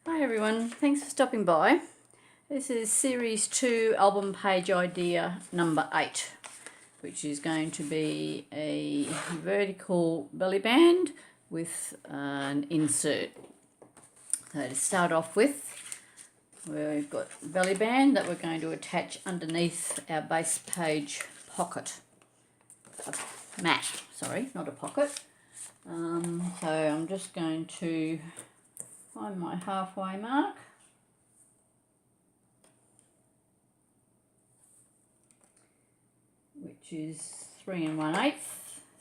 Hi everyone, thanks for stopping by. This is Series 2 album page idea number 8, which is going to be a vertical belly band with an insert. So to start off with, we've got the belly band that we're going to attach underneath our base page pocket. Mat, sorry, not a pocket. So I'm just going to find my halfway mark, which is 3 1/8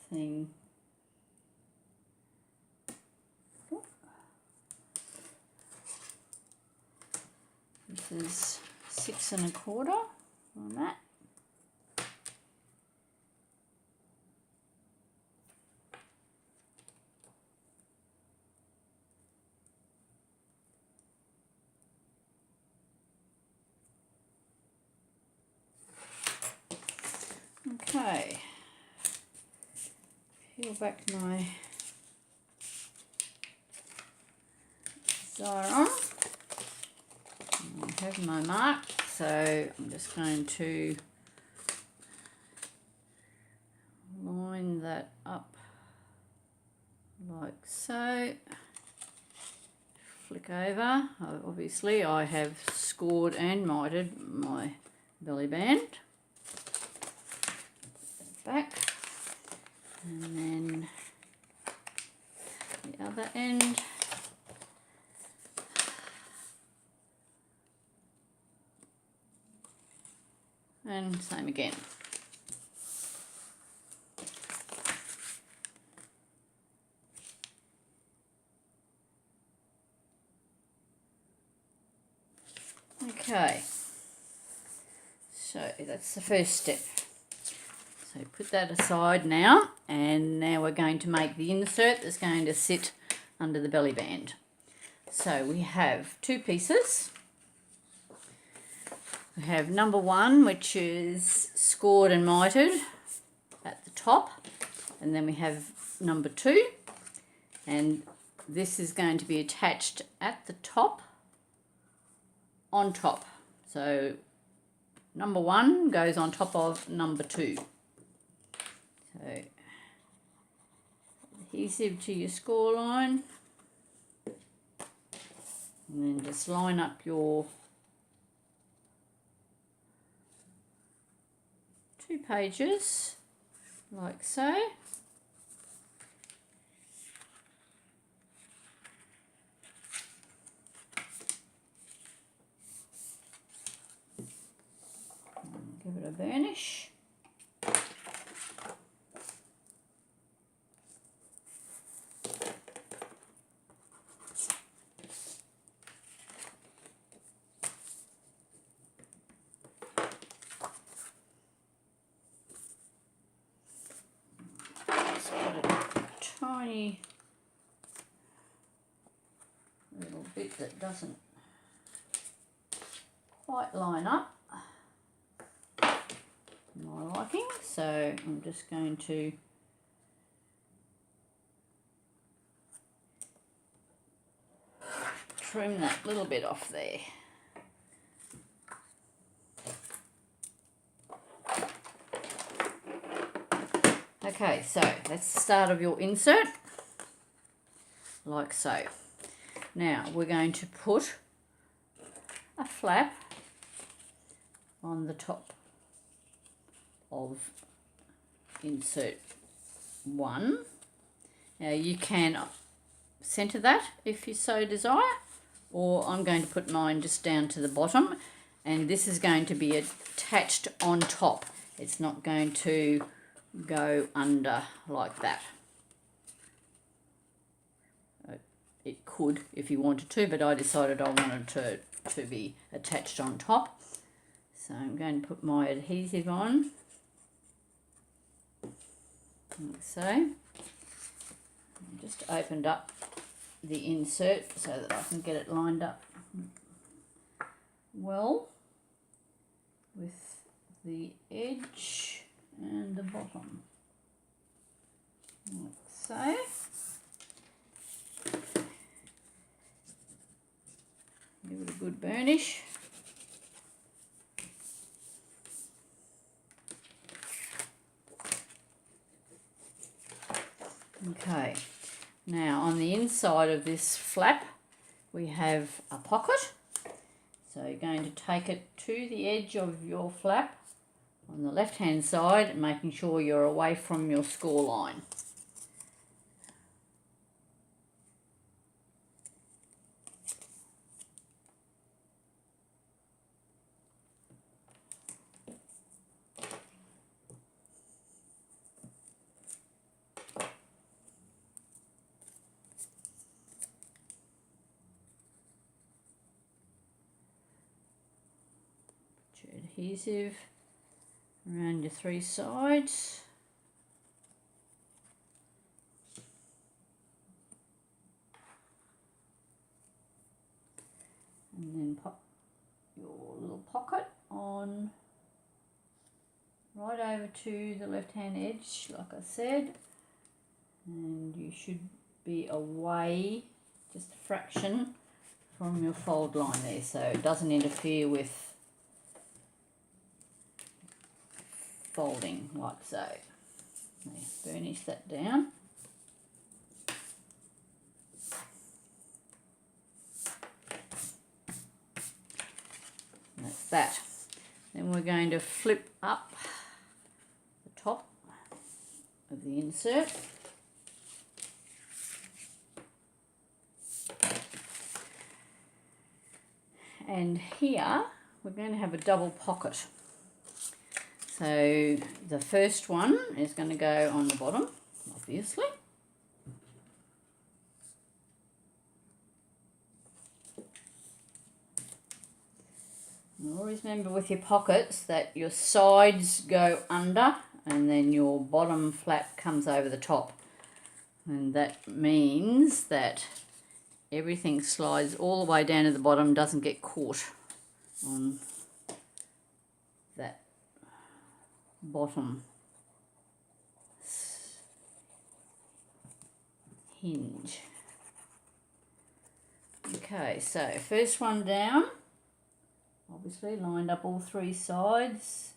thing. This is 6 1/4 on that. Okay, peel back my Xyron. I have my mark, so I'm just going to line that up like so. Flick over. Obviously I have scored and mitered my belly band. Back, and then the other end. And same again. Okay, so that's the first step. So put that aside now, and now we're going to make the insert that's going to sit under the belly band. So we have two pieces. We have number 1, which is scored and mitered at the top, and then we have number 2, and this is going to be attached at the top, on top. So number 1 goes on top of number 2. So adhesive to your score line, and then just line up your 2 pages like so. And give it a burnish. Tiny little bit that doesn't quite line up my liking, so I'm just going to trim that little bit off there. Okay, so that's the start of your insert, like so. Now we're going to put a flap on the top of insert 1. Now you can centre that if you so desire, or I'm going to put mine just down to the bottom, and this is going to be attached on top. It's not going to go under like that. It could if you wanted to, but I decided I wanted to be attached on top. So I'm going to put my adhesive on, like so. I just opened up the insert so that I can get it lined up well with the edge and the bottom, like so. Give it a good burnish. Okay, now on the inside of this flap we have a pocket. So you're going to take it to the edge of your flap on the left hand side, making sure you're away from your score line. Put your adhesive around your three sides. And then pop your little pocket on right over to the left hand edge, like I said, and you should be away just a fraction from your fold line there, so it doesn't interfere with folding like so. Now, burnish that down. That's that. Then we're going to flip up the top of the insert. And here we're going to have a double pocket. So the first one is going to go on the bottom, obviously. And always remember with your pockets that your sides go under and then your bottom flap comes over the top. And that means that everything slides all the way down to the bottom, doesn't get caught on that bottom hinge. Okay, so first one down, obviously lined up all three sides,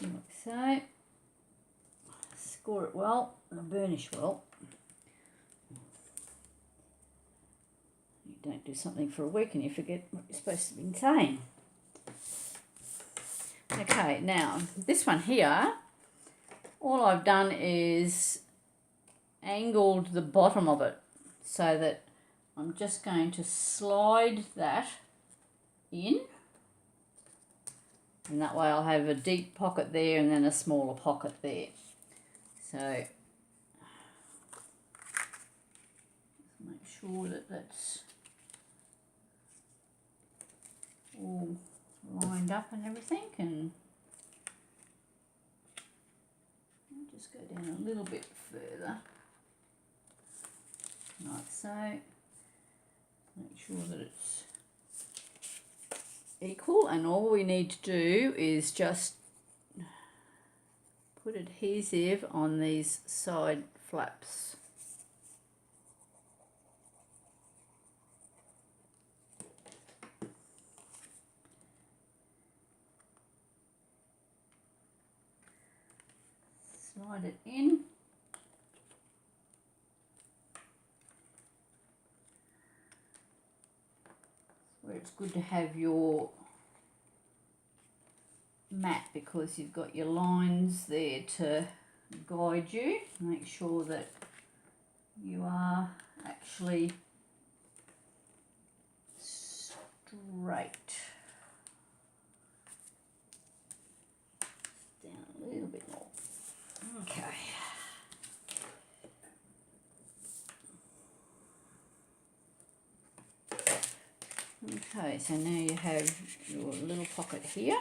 like so. Score it well and burnish well. You don't do something for a week and you forget what you're supposed to be saying. Okay, now this one here, all I've done is angled the bottom of it so that I'm just going to slide that in, and that way I'll have a deep pocket there and then a smaller pocket there. So make sure that that's all lined up and everything, and I'll just go down a little bit further, like so. Make sure that it's equal, and all we need to do is just put adhesive on these side flaps. Slide it in. Where it's good to have your mat, because you've got your lines there to guide you. Make sure that you are actually straight. Down a little bit more. Okay. Okay, so now you have your little pocket here,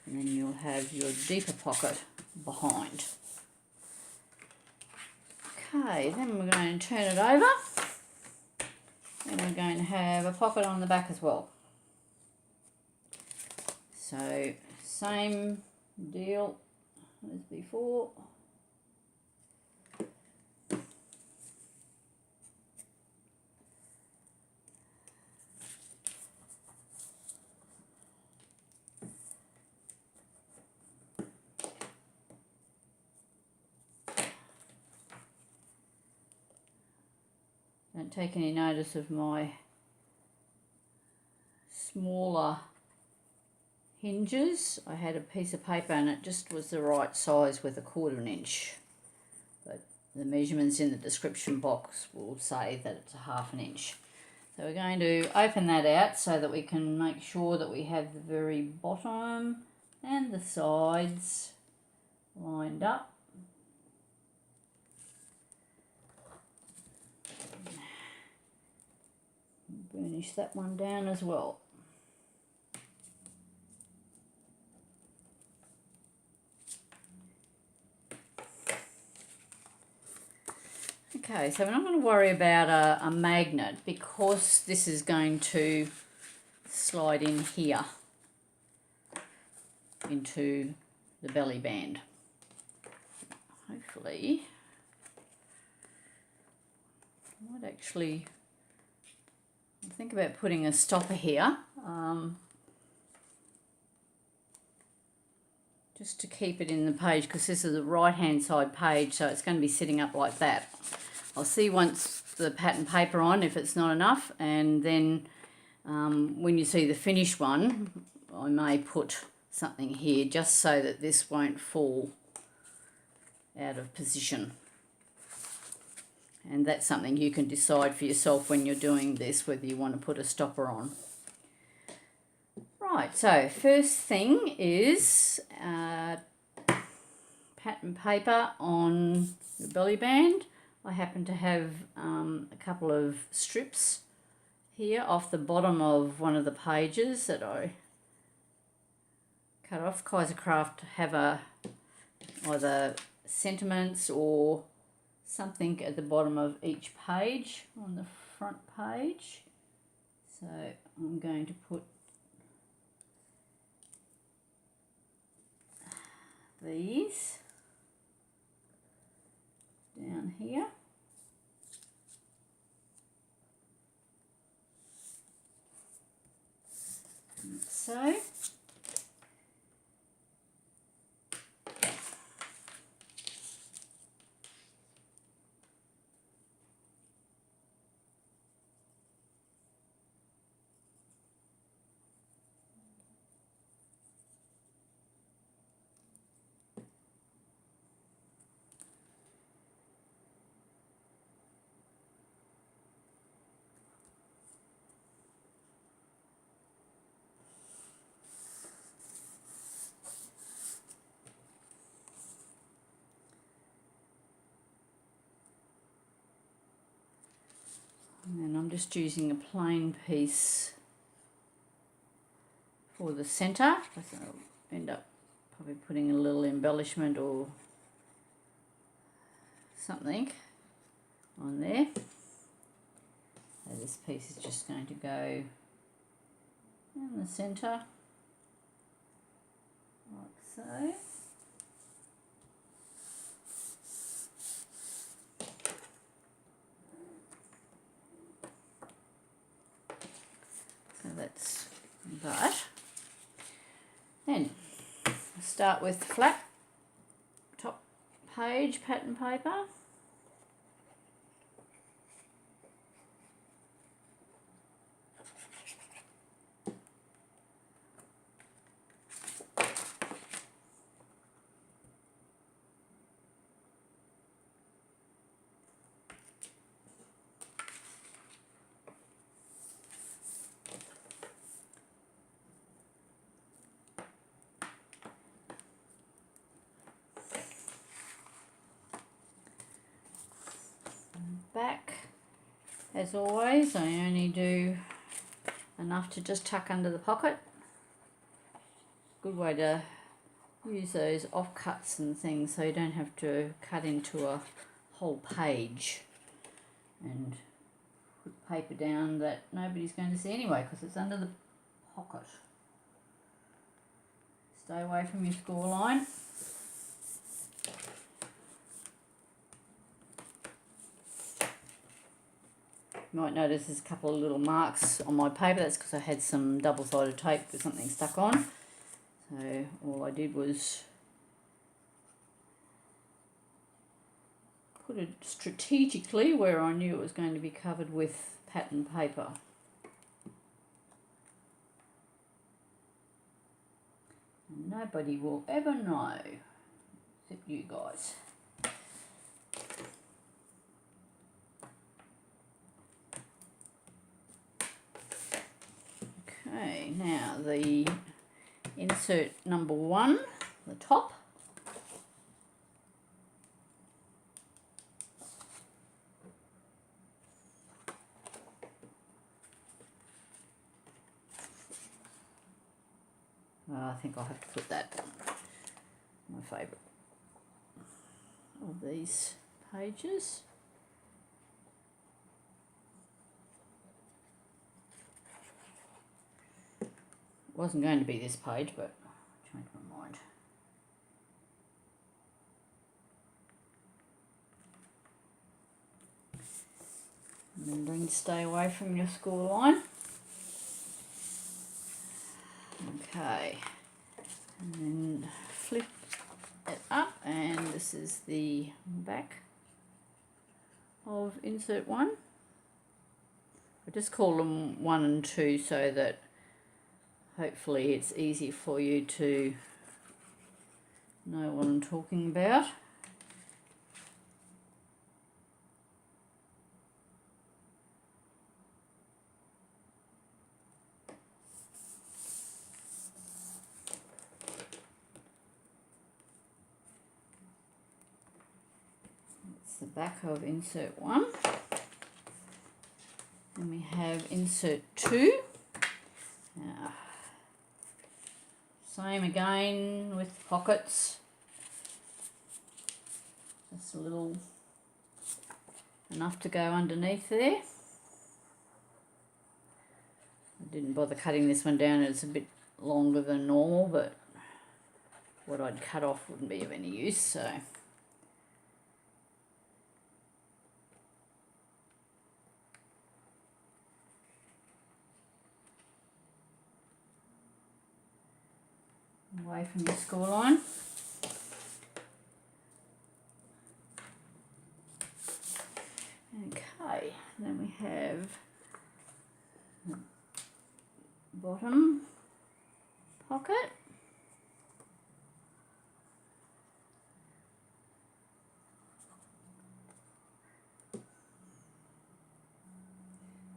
and then you'll have your deeper pocket behind. Okay, then we're going to turn it over, and we're going to have a pocket on the back as well. So same deal as before. Don't take any notice of my smaller hinges. I had a piece of paper and it just was the right size with 1/4 inch. But the measurements in the description box will say that it's 1/2 inch. So we're going to open that out so that we can make sure that we have the very bottom and the sides lined up. Burnish that one down as well. Okay, so we're not going to worry about a magnet because this is going to slide in here into the belly band. Hopefully, I might actually think about putting a stopper here, just to keep it in the page, because this is the right hand side page, so it's going to be sitting up like that. I'll see once the pattern paper on if it's not enough, and then when you see the finished one I may put something here just so that this won't fall out of position. And that's something you can decide for yourself when you're doing this, whether you want to put a stopper on. Right, so first thing is pattern paper on the belly band. I happen to have a couple of strips here off the bottom of one of the pages that I cut off. Kaisercraft have either sentiments or something at the bottom of each page on the front page. So I'm going to put these down here. Like so. And I'm just using a plain piece for the centre, because I'll end up probably putting a little embellishment or something on there. So this piece is just going to go in the centre, like so. So that's that. Then start with flat top page pattern paper. Back, as always, I only do enough to just tuck under the pocket. Good way to use those offcuts and things so you don't have to cut into a whole page and put paper down that nobody's going to see anyway because it's under the pocket. Stay away from your score line. You might notice there's a couple of little marks on my paper. That's because I had some double-sided tape with something stuck on. So all I did was put it strategically where I knew it was going to be covered with pattern paper. And nobody will ever know except you guys. Okay, now the insert number 1, the top. I think I'll have to put that, my favourite of these pages. It wasn't going to be this page, but I changed my mind. Remembering to stay away from your score line. Okay, and then flip it up, and this is the back of insert 1. I just call them 1 and 2 so that hopefully it's easy for you to know what I'm talking about. The back of insert 1, and we have insert 2. Same again with pockets, just a little enough to go underneath there. I didn't bother cutting this one down, it's a bit longer than normal, but what I'd cut off wouldn't be of any use, so away from your score line. Okay, then we have the bottom pocket.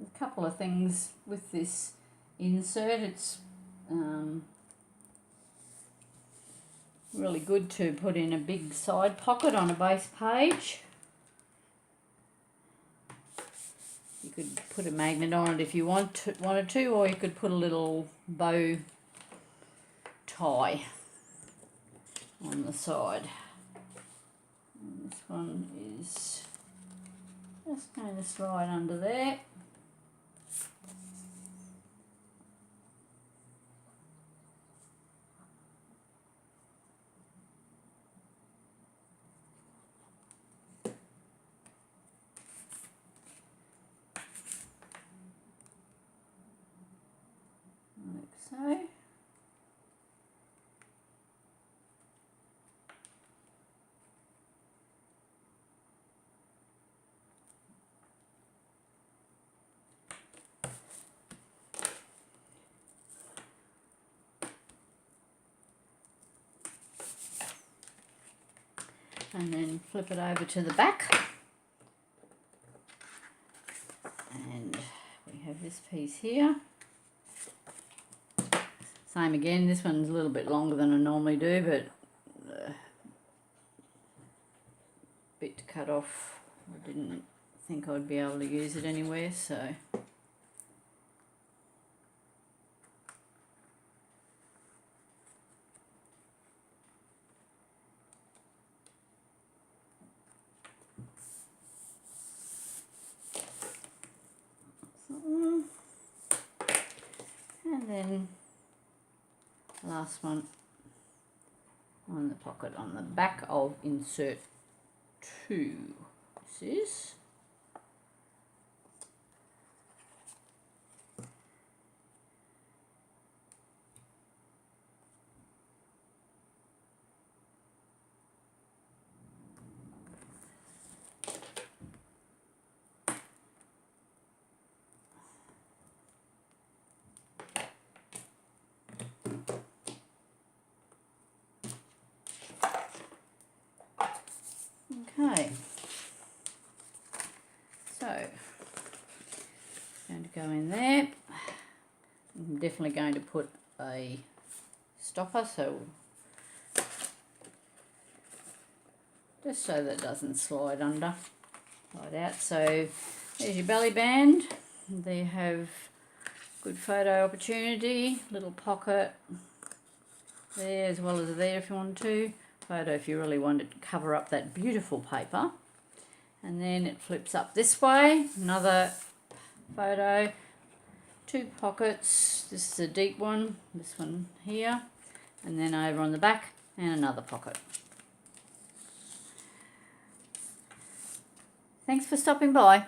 A couple of things with this insert. It's really good to put in a big side pocket on a base page. You could put a magnet on it if you wanted to, or you could put a little bow tie on the side. And this one is just going to slide under there. So. And then flip it over to the back. And we have this piece here. Same again, this one's a little bit longer than I normally do, but bit to cut off. I didn't think I'd be able to use it anywhere, so. And then last one on the pocket on the back of insert 2. This is. So, going to go in there. I'm definitely going to put a stopper, so just so that it doesn't slide under, slide out. So there's your belly band. They have good photo opportunity, little pocket there as well as there if you want to. Photo if you really want to cover up that beautiful paper. And then it flips up this way, another photo, 2 pockets. This is a deep one, this one here, and then over on the back and another pocket. Thanks for stopping by.